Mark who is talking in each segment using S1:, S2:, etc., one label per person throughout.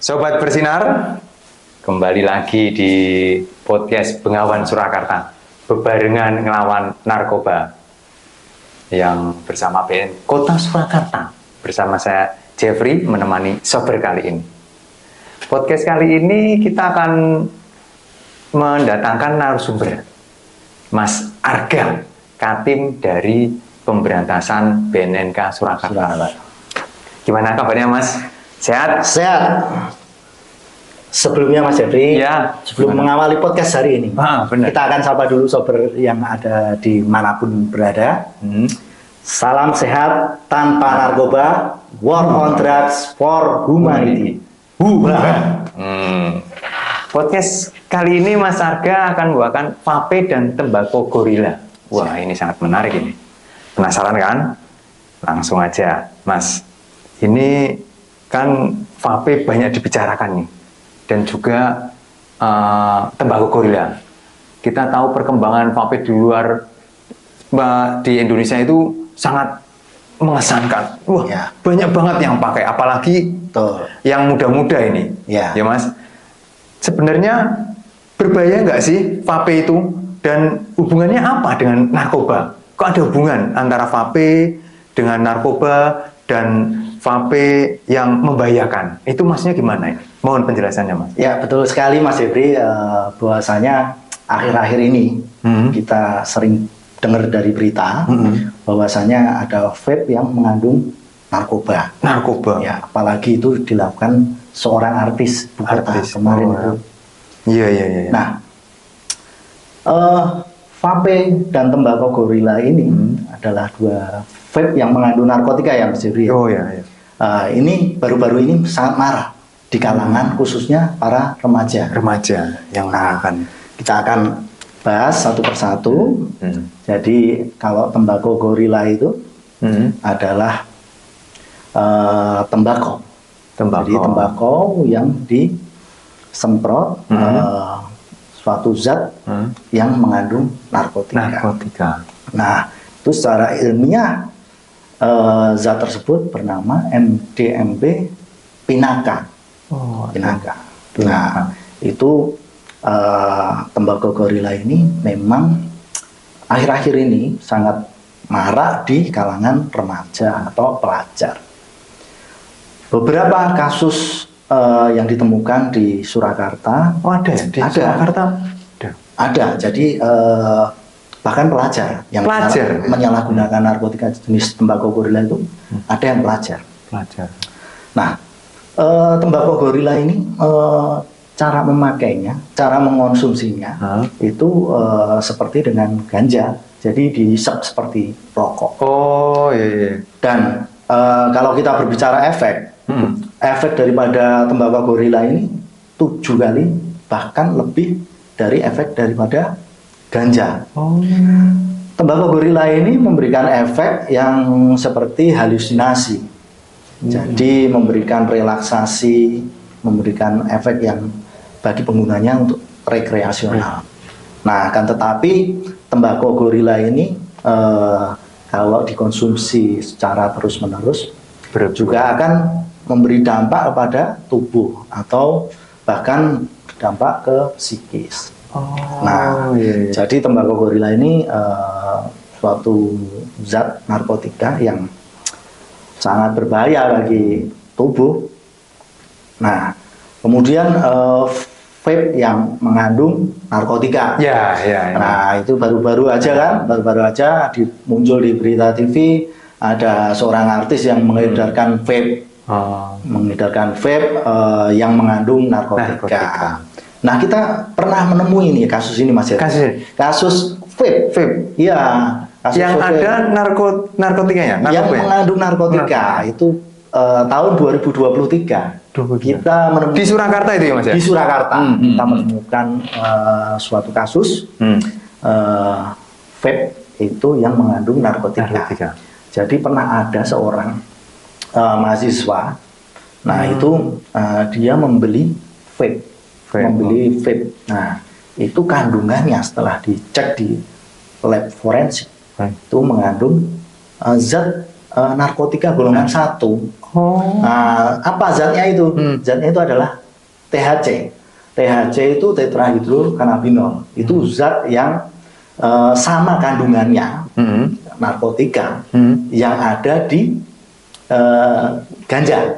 S1: Sobat Bersinar, kembali lagi di podcast Bengawan Surakarta, bebarengan ngelawan narkoba yang bersama BN Kota Surakarta. Bersama saya Jeffrey menemani Sober kali ini. Podcast kali ini kita akan mendatangkan narasumber Mas Arga, Katim dari Pemberantasan BNNK Surakarta. Gimana kabarnya Mas? Sehat?
S2: Sehat. Sebelumnya Mas Jeffrey,
S1: ya,
S2: sebelum mengawali podcast hari ini,
S1: benar.
S2: kita akan sapa dulu sober yang ada di manapun berada. Salam sehat tanpa narkoba, war on drugs for humanity.
S1: Podcast kali ini Mas Arga akan membawakan vape dan tembakau gorila. Wah, ini sangat menarik ini. Penasaran kan? Langsung aja, Mas. Ini kan vape banyak dibicarakan nih, dan juga tembakau gorila. Kita tahu perkembangan vape di luar di Indonesia itu sangat mengesankan. Wah, ya. Banyak banget yang pakai, apalagi yang muda-muda ini. Ya Mas, sebenarnya berbahaya nggak sih vape itu, dan hubungannya apa dengan narkoba? Kok ada hubungan antara vape dengan narkoba dan vape yang membahayakan? Itu maksudnya gimana ini? Mohon penjelasannya Mas.
S2: Ya betul sekali Mas Jeffrey, bahwasanya akhir-akhir ini kita sering dengar dari berita bahwasanya ada vape yang mengandung narkoba. Ya, apalagi itu dilakukan seorang artis kemarin itu.
S1: Iya.
S2: Nah, vape dan tembakau gorila ini adalah dua vape yang mengandung narkotika ya Mas Jeffrey.
S1: Iya.
S2: Ini baru-baru ini sangat marah di kalangan khususnya para remaja
S1: yang
S2: kita akan bahas satu persatu. Jadi kalau tembakau gorila itu adalah tembakau. Jadi tembakau yang disemprot suatu zat yang mengandung narkotika. Nah, itu secara ilmiah zat tersebut bernama MDMB Pinaka. Pinaka. Nah, itu tembakau gorila ini memang akhir-akhir ini sangat marak di kalangan remaja atau pelajar. Beberapa kasus yang ditemukan di Surakarta.
S1: Surakarta
S2: ada. Jadi bahkan pelajar yang menyalahgunakan narkotika jenis tembakau gorila itu ada yang pelajar. Nah, tembakau gorila ini cara memakainya, cara mengonsumsinya itu seperti dengan ganja. Jadi dihisap seperti rokok. Dan kalau kita berbicara efek daripada tembakau gorila ini 7 kali bahkan lebih dari efek daripada ganja. Tembakau gorila ini memberikan efek yang seperti halusinasi. Jadi memberikan relaksasi, memberikan efek yang bagi penggunanya untuk rekreasional. Nah, akan tetapi tembakau gorila ini kalau dikonsumsi secara terus-menerus juga akan memberi dampak kepada tubuh atau bahkan dampak ke psikis. Jadi tembakau gorila ini suatu zat narkotika yang sangat berbahaya bagi tubuh. Nah, kemudian vape yang mengandung narkotika. Nah, itu baru-baru aja muncul di berita TV, ada seorang artis yang mengedarkan vape, yang mengandung narkotika. Nah, kita pernah menemui nih kasus ini Mas. Kasus vape. Iya.
S1: Yang ada narkotikanya.
S2: Yang mengandung narkotika itu tahun 2023. Kita menemukan
S1: di Surakarta itu ya Mas ya?
S2: Di Surakarta kita menemukan suatu kasus vape itu yang mengandung narkotika. Jadi pernah ada seorang mahasiswa, itu dia membeli vape. Nah, itu kandungannya setelah dicek di lab forensik itu mengandung zat narkotika golongan 1. Nah, apa zatnya itu? Zatnya itu adalah THC. THC itu tetrahidrokannabinol. Itu zat yang sama kandungannya narkotika yang ada di ganja.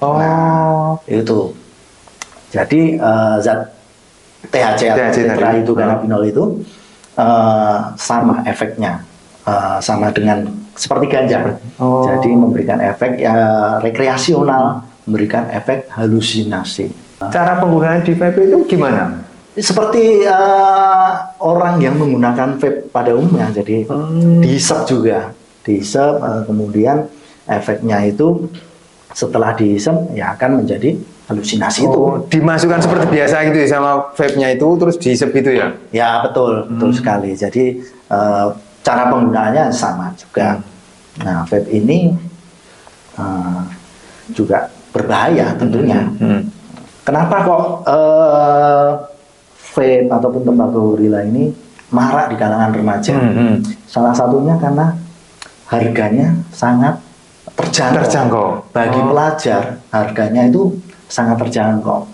S2: Nah, itu. Jadi zat THC atau tetrahidrokannabinol itu sama efeknya, sama dengan seperti ganja. Jadi memberikan efek rekreasional, memberikan efek halusinasi.
S1: Cara penggunaan di vape itu gimana?
S2: Seperti orang yang menggunakan vape pada umumnya, jadi dihisap juga, dihisap, kemudian efeknya itu setelah dihisap ya akan menjadi halusinasi itu.
S1: Dimasukkan seperti biasa gitu ya sama vape-nya itu, terus dihisap gitu ya?
S2: Ya betul, betul sekali. Jadi cara penggunaannya sama juga. Nah, vape ini juga berbahaya tentunya. Kenapa kok vape ataupun tembakau gorila ini marak di kalangan remaja? Salah satunya karena harganya sangat terjangkau. Bagi pelajar, harganya itu sangat terjangkau.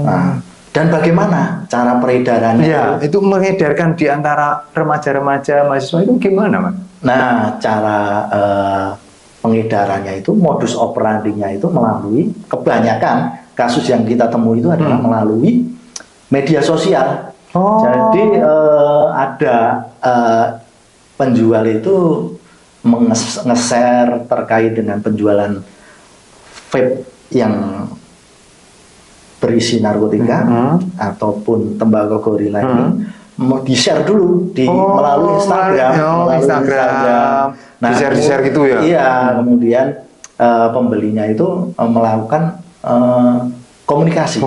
S2: Nah, dan bagaimana cara peredarannya?
S1: Ya, itu mengedarkan di antara remaja-remaja mahasiswa itu gimana, Mas?
S2: Nah, cara pengedarannya itu, modus operandinya itu melalui, kebanyakan kasus yang kita temui itu adalah melalui media sosial. Jadi ada penjual itu nge-share terkait dengan penjualan vape yang berisi narkotika ataupun tembakau gorila ini mau di-share dulu melalui Instagram,
S1: Nah, di-share gitu ya.
S2: Iya, kemudian pembelinya itu melakukan komunikasi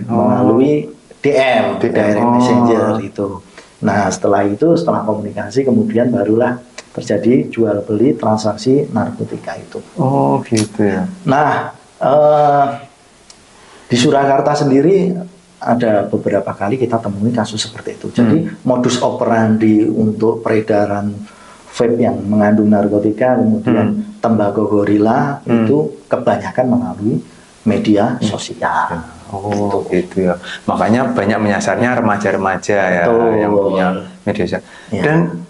S2: melalui DM, direct messenger itu. Nah, setelah komunikasi kemudian barulah terjadi jual beli transaksi narkotika itu.
S1: Oh, gitu ya.
S2: Nah, di Surakarta sendiri ada beberapa kali kita temui kasus seperti itu. Jadi modus operandi untuk peredaran vape yang mengandung narkotika kemudian tembakau gorila itu kebanyakan melalui media sosial.
S1: Gitu ya. Makanya banyak menyasarnya remaja-remaja ya yang punya media sosial. Dan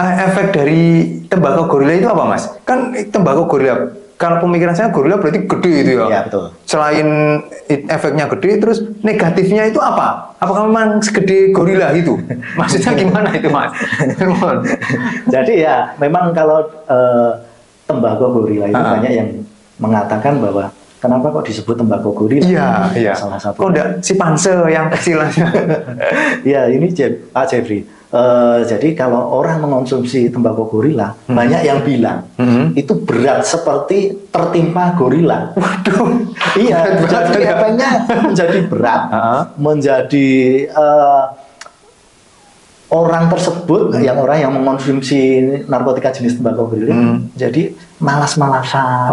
S1: efek dari tembakau gorila itu apa, Mas? Kan tembakau gorila, kalau pemikiran saya gorila berarti gede itu ya.
S2: Iya, betul.
S1: Selain efeknya gede, terus negatifnya itu apa? Apakah memang segede gorila itu? Maksudnya gimana itu, Mas?
S2: Jadi ya, memang kalau tembakau gorila itu banyak yang mengatakan bahwa kenapa kok disebut tembakau gorila?
S1: Iya.
S2: Salah satu.
S1: Kok enggak si Pansel yang kecil aja?
S2: Ya, ini Pak Jeffrey. Jadi kalau orang mengonsumsi tembakau gorila, banyak yang bilang itu berat seperti tertimpa gorila.
S1: Waduh.
S2: Iya, jadi efeknya menjadi berat, menjadi orang tersebut, orang yang mengonsumsi narkotika jenis tembakau gorila, jadi malas-malasan.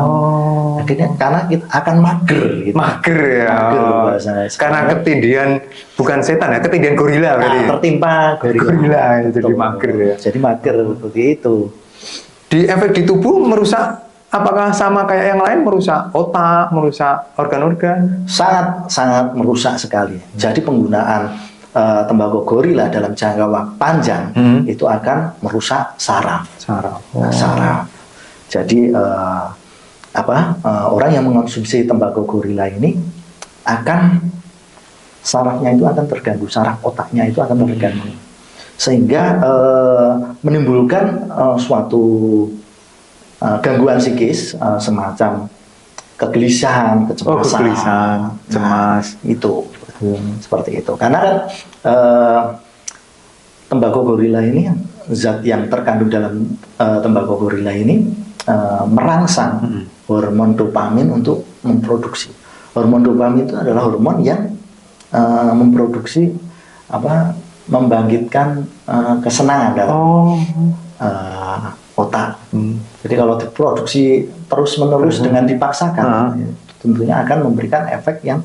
S2: Akhirnya karena kita akan mager. Gitu.
S1: Mager ya.
S2: Mager bahasanya.
S1: Karena ketindihan bukan setan ya, ketindihan gorila berarti.
S2: Tertimpa
S1: gorila jadi mager ya.
S2: Jadi mager begitu.
S1: Di efek di tubuh merusak, apakah sama kayak yang lain, merusak otak, merusak organ-organ?
S2: Sangat merusak sekali. Jadi penggunaan tembakau gorila dalam jangka waktu panjang itu akan merusak saraf. Saraf. Jadi orang yang mengonsumsi tembakau gorila ini akan sarafnya itu akan terganggu, saraf otaknya itu akan terganggu, sehingga menimbulkan suatu gangguan psikis semacam kegelisahan, kecemasan, cemas itu. Seperti itu. Karena kan tembakau gorila ini, zat yang terkandung dalam tembakau gorila ini merangsang hormon dopamin untuk memproduksi. Hormon dopamin itu adalah hormon yang memproduksi membangkitkan kesenangan dalam otak. Jadi kalau diproduksi terus-menerus dengan dipaksakan, tentunya akan memberikan efek yang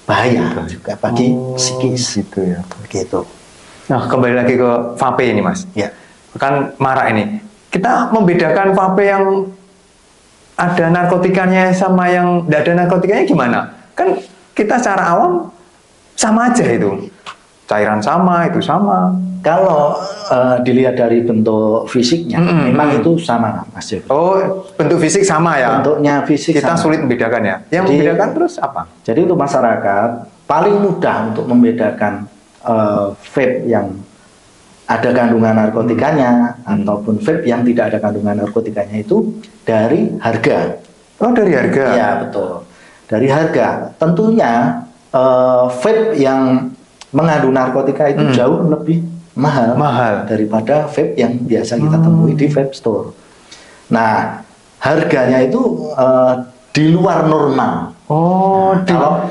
S2: bahaya juga bagi psikis.
S1: Gitu ya.
S2: Begitu.
S1: Nah, kembali lagi ke vape ini, Mas.
S2: Ya.
S1: Kan marak ini. kita membedakan vape yang ada narkotikanya sama yang tidak ada narkotikanya gimana? Kan kita secara awam sama aja itu. Cairan sama, itu sama.
S2: Kalau dilihat dari bentuk fisiknya, memang itu sama, Mas Jeffrey.
S1: Oh, bentuk fisik sama ya?
S2: Bentuknya fisik
S1: kita
S2: sama.
S1: sulit membedakan ya? Yang membedakan terus apa?
S2: Jadi untuk masyarakat, paling mudah untuk membedakan vape yang ada kandungan narkotikanya ataupun vape yang tidak ada kandungan narkotikanya itu dari harga.
S1: Oh, dari harga?
S2: Iya, betul. Dari harga. Tentunya vape yang mengandung narkotika itu jauh lebih mahal daripada vape yang biasa kita temui di vape store. Nah, harganya itu di luar normal.
S1: Oh, nah,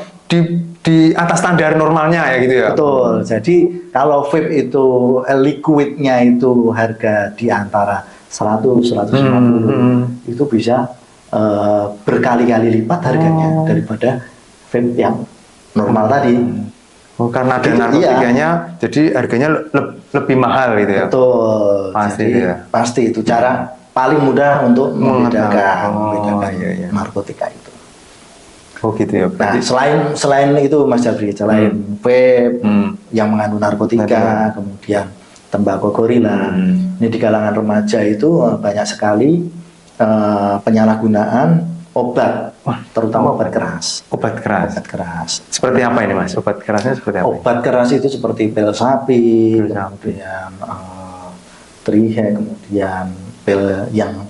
S1: di atas standar normalnya ya gitu ya?
S2: Betul. Jadi kalau vape itu liquidnya itu harga di antara 100-150 itu bisa berkali-kali lipat harganya daripada vape yang normal tadi.
S1: Oh, karena ada narkotikanya, jadi harganya lebih mahal gitu ya?
S2: Betul.
S1: Pasti
S2: jadi,
S1: ya.
S2: Pasti itu cara paling mudah untuk membedakan narkotika itu.
S1: Oh gitu ya.
S2: Nah, selain itu Mas Jafri, selain vape yang mengandung narkotika, kemudian tembakau gorila, ini di kalangan remaja itu banyak sekali penyalahgunaan obat, terutama obat keras.
S1: Obat keras.
S2: Obat keras.
S1: Seperti apa ini Mas? Obat kerasnya seperti apa?
S2: Obat keras itu seperti pil sapi, kemudian trihe, kemudian pil yang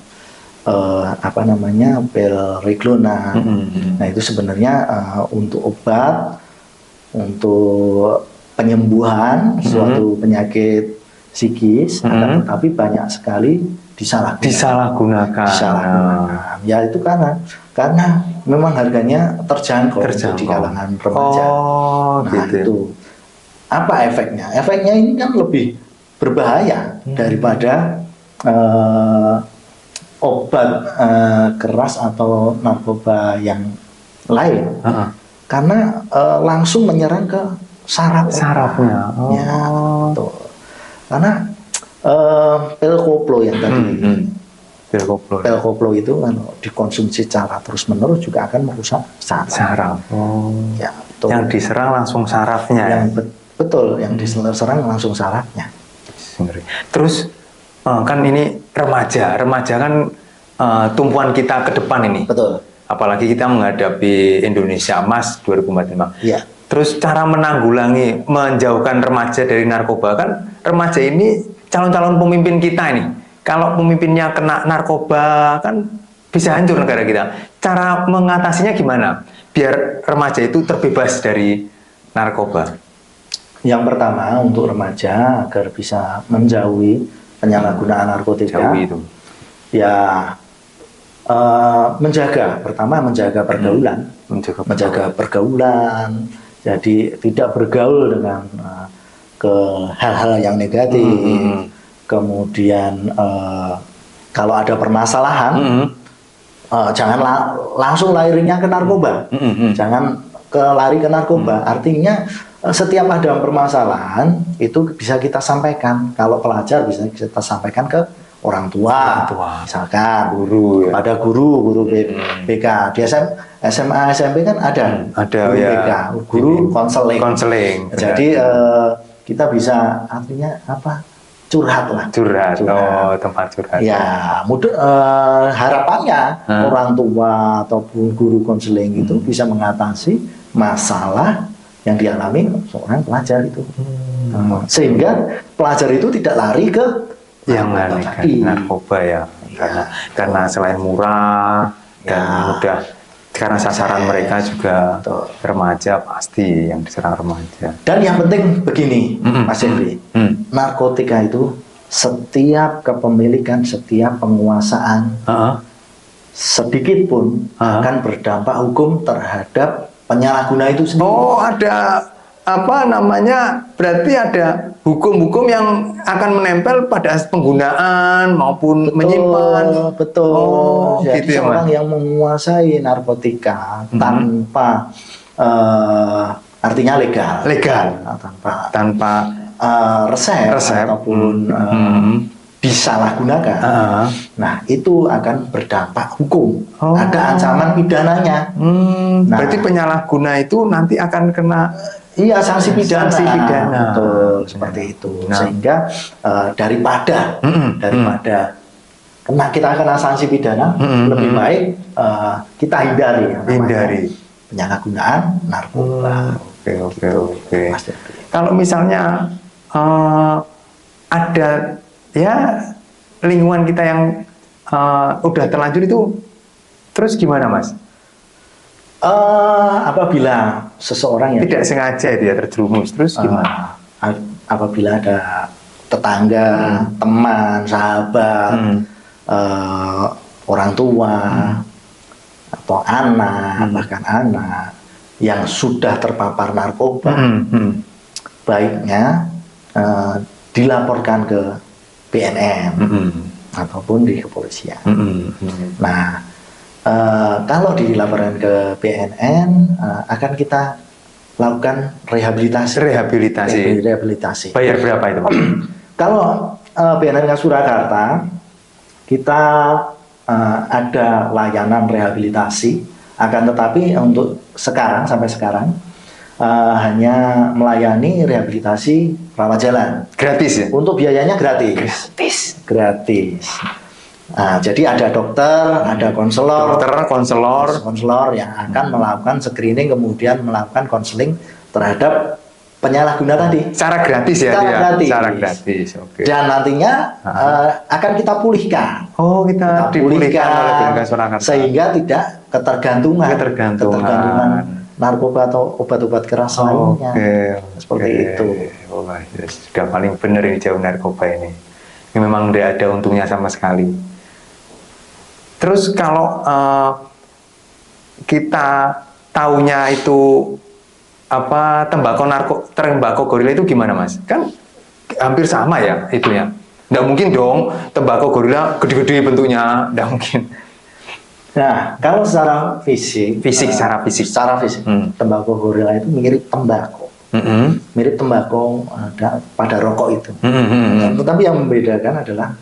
S2: pil Reglona. Nah itu sebenarnya untuk obat, untuk penyembuhan suatu penyakit psikis, tetapi banyak sekali disalahgunakan. Ya itu karena memang harganya terjangkau di kalangan remaja.
S1: Oh,
S2: nah
S1: gitu.
S2: Itu apa efeknya? Efeknya ini kan lebih berbahaya daripada obat keras atau narkoba yang lain, karena langsung menyerang ke sarafnya. Ya, betul. Karena pil koplo yang tadi, pil koplo itu kan dikonsumsi secara terus-menerus juga akan merusak saraf. Ya, betul.
S1: Yang diserang langsung sarafnya.
S2: Betul, yang diserang langsung sarafnya.
S1: Terus kan ini remaja kan tumpuan kita ke depan ini.
S2: Betul.
S1: Apalagi kita menghadapi Indonesia Emas 2045.
S2: Iya.
S1: Terus cara menanggulangi, menjauhkan remaja dari narkoba, kan remaja ini calon-calon pemimpin kita ini. Kalau pemimpinnya kena narkoba kan bisa hancur negara kita. Cara mengatasinya gimana? Biar remaja itu terbebas dari narkoba.
S2: Yang pertama untuk remaja agar bisa menjauhi penyalahgunaan narkotika, ya menjaga pergaulan, menjaga pergaulan. Jadi tidak bergaul dengan ke hal-hal yang negatif. Kemudian kalau ada permasalahan, jangan langsung larinya ke narkoba. Jangan lari ke narkoba. Artinya setiap ada permasalahan itu bisa kita sampaikan. Kalau pelajar bisa kita sampaikan ke orang tua. Misalkan pada guru BK. Di SMA SMP kan ada guru
S1: ya,
S2: BK, guru konseling. Jadi kita bisa artinya apa? Curhat.
S1: Oh, tempat curhat.
S2: Ya, harapannya orang tua ataupun guru konseling itu bisa mengatasi masalah yang dialami seorang pelajar itu. Sehingga pelajar itu tidak lari ke
S1: yang narkoba ya. Karena selain murah dan mudah, karena sasaran mereka juga remaja, pasti yang diserang remaja. Dan
S2: yang penting begini, Mas Jeffrey, narkotika itu setiap kepemilikan, setiap penguasaan sedikit pun akan berdampak hukum terhadap penyalahguna itu sendiri. Oh,
S1: ada berarti ada hukum-hukum yang akan menempel pada penggunaan maupun menyimpan.
S2: Betul. Jadi seorang yang menguasai narkotika tanpa artinya legal, tanpa resep ataupun disalahgunakan, nah itu akan berdampak hukum. Ada ancaman pidananya.
S1: Nah, berarti penyalahguna itu nanti akan kena
S2: iya sanksi pidana. Betul, seperti itu.
S1: Nah.
S2: Sehingga daripada kita kena sanksi pidana, lebih baik kita hindari penyalahgunaan narkoba.
S1: Oke. Kalau misalnya ada ya lingkungan kita yang udah terlanjur itu, terus gimana, Mas?
S2: Apabila seseorang yang
S1: tidak sengaja itu ya terjerumus, terus gimana?
S2: Apabila ada tetangga, teman, sahabat, orang tua atau bahkan anak yang sudah terpapar narkoba, baiknya dilaporkan ke BNN ataupun di kepolisian. Nah, kalau dilaporkan ke BNN, akan kita lakukan rehabilitasi.
S1: Bayar berapa itu, Pak?
S2: Kalau BNN Surakarta, kita ada layanan rehabilitasi, akan tetapi untuk sampai sekarang hanya melayani rehabilitasi rawat jalan.
S1: Gratis ya?
S2: Untuk biayanya gratis. Nah, jadi ada dokter, ada konselor yang akan melakukan screening, kemudian melakukan konseling terhadap penyalahguna tadi.
S1: Secara gratis ya?
S2: Secara gratis.
S1: Oke.
S2: Dan nantinya akan kita pulihkan.
S1: Kita dipulihkan oleh BNN Surakarta.
S2: Sehingga tidak ketergantungan narkoba atau obat-obat keras lainnya. Seperti itu.
S1: Sudah paling benar ini jauh narkoba ini. Ini memang tidak ada untungnya sama sekali. Terus kalau kita taunya itu tembakau gorila itu gimana, Mas? Kan hampir sama ya itunya. Nggak mungkin dong tembakau gorila gede-gede bentuknya, nggak mungkin.
S2: Nah, kalau secara fisik, tembakau gorila itu mirip tembakau. Mirip tembakau pada rokok itu. Tetapi yang membedakan adalah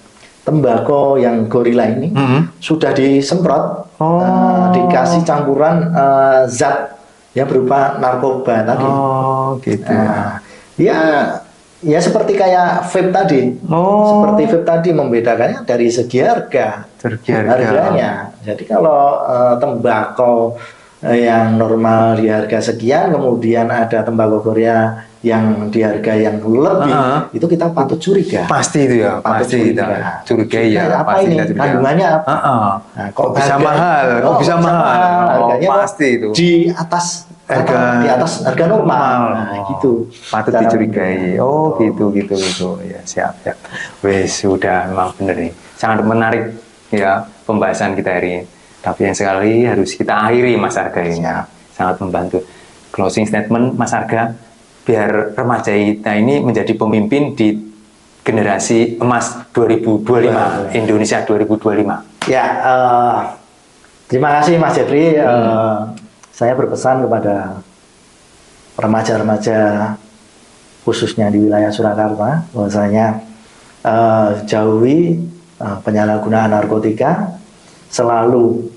S2: tembakau yang gorila ini sudah disemprot, dikasih campuran zat yang berupa narkoba tadi.
S1: Gitu.
S2: Ya seperti kayak vape tadi. Seperti vape tadi, membedakannya dari segi harganya. Jadi kalau tembakau yang normal di harga sekian, kemudian ada tembakau Korea yang di harga yang lebih, itu kita patut curiga.
S1: Pasti itu ya, curiga ya.
S2: Apa ini kandungannya apa?
S1: Nah, kok bisa mahal?
S2: Harganya
S1: pasti itu
S2: di atas harga normal. Nah, gitu.
S1: Patut dicurigai. Gitu. Ya, siap. Wes, sudah memang benar nih. Sangat menarik ya pembahasan kita hari ini. Tapi yang sekali harus kita akhiri, Mas Arga ini. Sangat membantu. Closing statement, Mas Arga, biar remaja kita ini menjadi pemimpin di generasi emas 2025, Indonesia 2025.
S2: Ya, terima kasih Mas Jeffrey. Saya berpesan kepada remaja-remaja khususnya di wilayah Surakarta, bahwasanya jauhi penyalahgunaan narkotika, selalu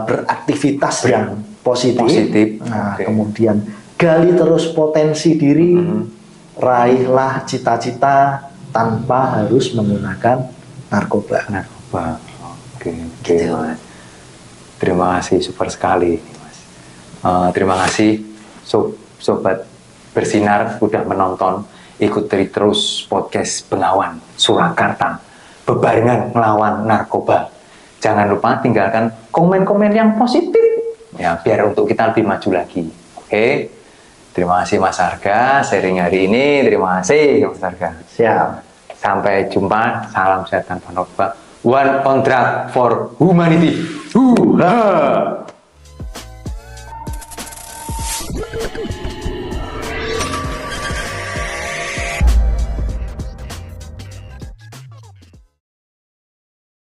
S2: beraktivitas yang positif. Kemudian gali terus potensi diri, raihlah cita-cita tanpa harus menggunakan narkoba.
S1: Gitu. Terima kasih, super sekali, Mas. Terima kasih sobat Bersinar udah menonton, ikuti terus podcast Bengawan Surakarta, bebarengan melawan narkoba. Jangan lupa tinggalkan komen-komen yang positif ya, biar untuk kita lebih maju lagi. Oke. Terima kasih Mas Arga sharing hari ini. Terima kasih Mas Arga.
S2: Siap.
S1: Sampai jumpa. Salam sehat tanpa narkoba. One on track for humanity.